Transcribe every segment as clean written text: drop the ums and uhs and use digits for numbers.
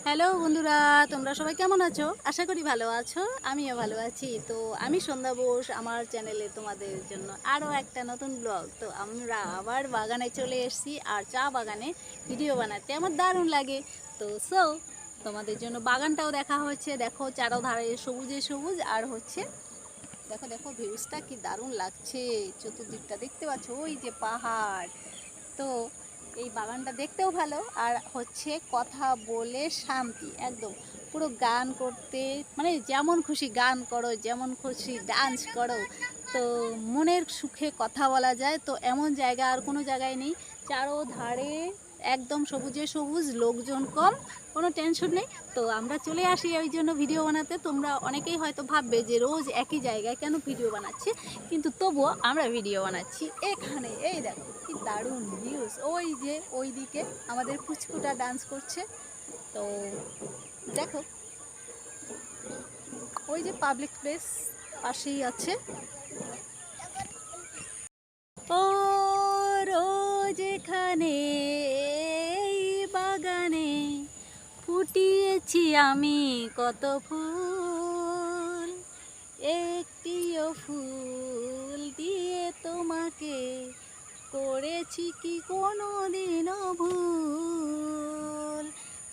Hello বন্ধুরা, তোমরা সবাই কেমন আছো? আশা করি ভালো আছো। আমিও ভালো আছি। তো আমি সন্ধ্যা বোস, আমার চ্যানেলে তোমাদের জন্য আরও একটা নতুন ব্লগ। তো আমরা আবার বাগানে চলে এসেছি, আর চা বাগানে ভিডিও বানাতে আমার দারুণ লাগে। তো তোমাদের জন্য বাগানটাও দেখা হচ্ছে। দেখো চারোধারে সবুজে সবুজ, আর হচ্ছে দেখো দেখো ভিউজটা কি দারুণ লাগছে। চতুর্দিকটা দেখতে পাচ্ছ, ওই যে পাহাড়। তো এই বাগানটা দেখতেও ভালো, আর হচ্ছে কথা বলে শান্তি একদম। পুরো গান করতে মানে যেমন খুশি গান করো, যেমন খুশি ডান্স করো। তো মনের সুখে কথা বলা যায়, তো এমন জায়গা আর কোনো জায়গায় নেই। চারোধারে একদম সবুজে সবুজ, লোকজন কম, কোনো টেনশন নেই। তো আমরা চলে আসি ওই জন্য ভিডিও বানাতে। তোমরা অনেকেই হয়তো ভাববে যে রোজ একই জায়গায় কেন ভিডিও বানাচ্ছি, কিন্তু তবুও আমরা ভিডিও বানাচ্ছি এখানে। এই দেখো কি দারুণ ভিউজ, ওই যে ওই দিকে আমাদের পুচকুটা ডান্স করছে। তো দেখো ওই যে পাবলিক প্লেস পাশেই আছে। ও রোজ এখানে এই বাগানে ফুটিয়েছি আমি কত ফুল, একটিও ফুল দিয়ে তোমাকে করেছি কি কোনো দিনও ভুল,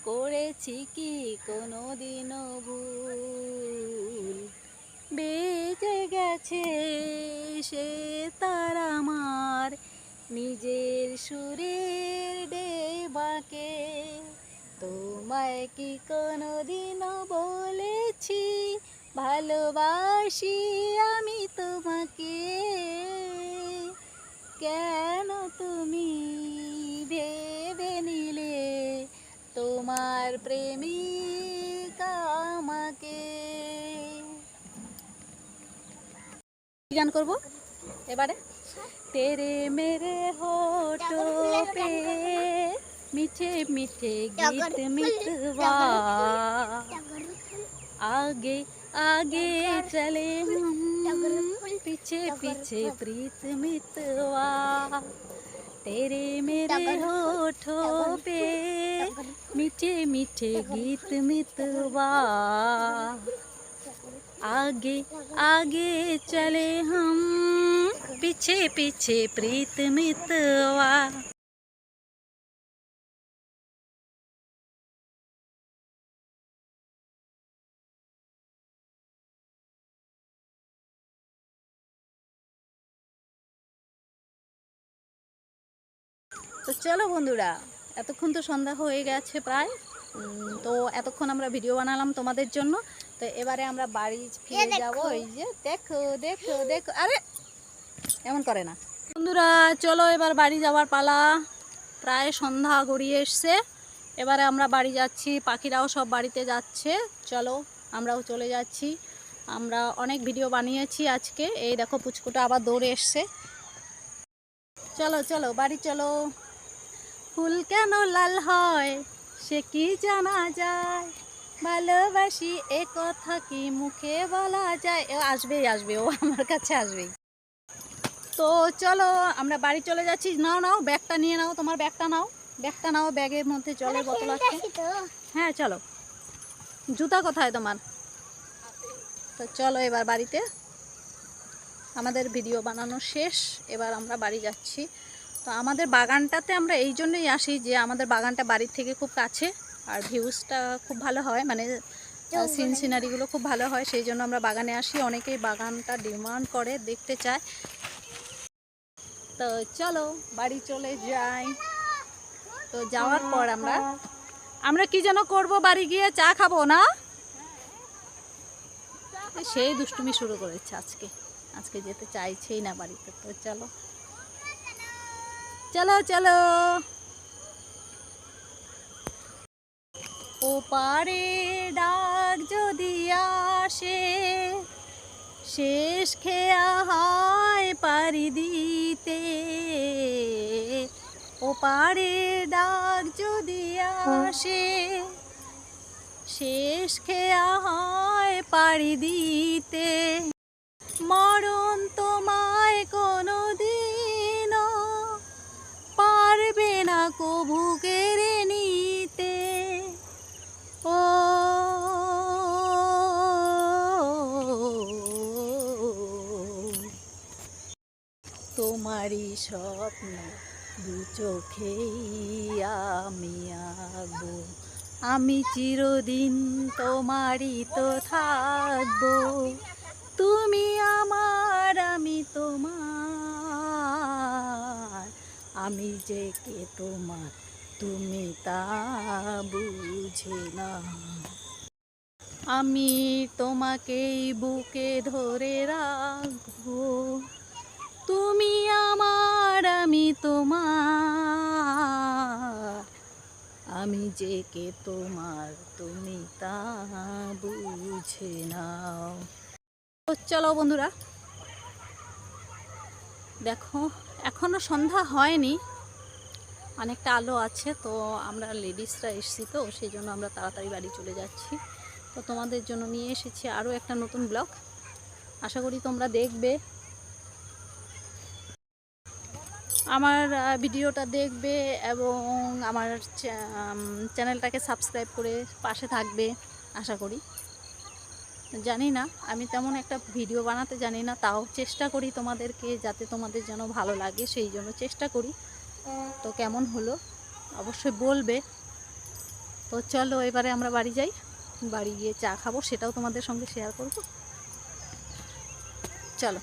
করেছি কি কোনো দিনও ভুল। বেজে গেছে সে তার আমার নিজের সুরের ডেবাকে। তোমায় কি কোনো দিনও বলেছি ভালোবাসি আমি তোমাকে? কেন তুমি ভেবে নিলে তোমার প্রেমিকা আমাকে? গান করবো এবারে। तेरे मेरे होठों पे मीठे मीठे गीत मितवा, आगे आगे चले हम पीछे पीछे प्रीत मितवा। तेरे मेरे होठों पे मीठे मीठे गीत मितवा, आगे आगे चले हम पीछे पीछे प्रीत मितवा। তো চলো বন্ধুরা, এতক্ষণ তো সন্ধ্যা হয়ে গেছে প্রায়। তো এতক্ষণ আমরা ভিডিও বানালাম তোমাদের জন্য। তো এবারে আমরা বাড়ি ফিরে যাব। এই যে দেখো দেখো দেখো, আরে এমন করে না বন্ধুরা। চলো এবার বাড়ি যাওয়ার পালা, প্রায় সন্ধ্যা গড়িয়ে এসছে। এবারে আমরা বাড়ি যাচ্ছি, পাখিরাও সব বাড়িতে যাচ্ছে। চলো আমরাও চলে যাচ্ছি। আমরা অনেক ভিডিও বানিয়েছি আজকে। এই দেখো পুচকুটা আবার দৌড়ে এসছে। চলো চলো বাড়ি চলো। ফুল কেন লাল হয় সে কি জানা যায়, ভালোবাসি এ কথা কি মুখে বলা যায়। ও আসবেই আসবে, ও আমার কাছে আসবেই। তো চলো আমরা বাড়ি চলে যাচ্ছি। নাও নাও ব্যাগটা নিয়ে নাও, তোমার ব্যাগটা নাও, ব্যাগটা নাও, ব্যাগের মধ্যে জলের বোতল আছে। হ্যাঁ চলো। জুতা কোথায় তোমার? তো চলো এবার বাড়িতে, আমাদের ভিডিও বানানো শেষ। এবার আমরা বাড়ি যাচ্ছি। তো আমাদের বাগানটাতে আমরা এই জন্যই আসি যে আমাদের বাগানটা বাড়ির থেকে খুব কাছে, আর ভিউজটা খুব ভালো হয়, মানে সিনারিগুলো খুব ভালো হয়। সেই জন্য আমরা বাগানে আসি। অনেকেই বাগানটা ডিমান্ড করে, দেখতে চায়। তো চলো বাড়ি চলে যাই। তো যাওয়ার পর আমরা কি যেন করব, বাড়ি গিয়ে চা খাবো না? সেই দুষ্টুমি শুরু করেছে আজকে। আজকে যেতে চাইছেই না বাড়িতে। তো চলো চলো চলো। ও পারে ডাক যদি আসে, শেষ খেয়া হয় পারি দিতে। ও পারে ডাক যদি আসে, শেষ খেয়া হয় পারি দিতে। মরণ তোমায় কোনো দিনও পারবে না কবু কেড়ে নিতে। তোমারই স্বপ্ন দু চোখেই আমি আঁকবো, আমি চিরদিন তোমারই তো থাকবো, তুমি আমার আমি তোমার, আমি যে কে তোমার তুমি তা বুঝে না, আমি তোমাকেই বুকে ধরে রাখবো, তুমি আমার আমি তোমার, আমি যে কে তোমার তুমি তা বুঝে নাও। তো চলো বন্ধুরা, দেখো এখনো সন্ধ্যা হয়নি, অনেকটা আলো আছে, তো আমরা লেডিসরা এসেছি তো সেই জন্য আমরা তাড়াতাড়ি বাড়ি চলে যাচ্ছি। তো তোমাদের জন্য নিয়ে এসেছি আরও একটা নতুন ব্লগ, আশা করি তোমরা দেখবে, আমার ভিডিওটা দেখবে এবং আমার চ্যানেলটাকে সাবস্ক্রাইব করে পাশে থাকবে আশা করি। জানি না, আমি তেমন একটা ভিডিও বানাতে জানি না, তাও চেষ্টা করি তোমাদেরকে যাতে তোমাদের যেন ভালো লাগে সেই জন্য চেষ্টা করি। তো কেমন হলো অবশ্যই বলবে। তো চলো এবারে আমরা বাড়ি যাই, বাড়ি গিয়ে চা খাবো, সেটাও তোমাদের সঙ্গে শেয়ার করব। চলো।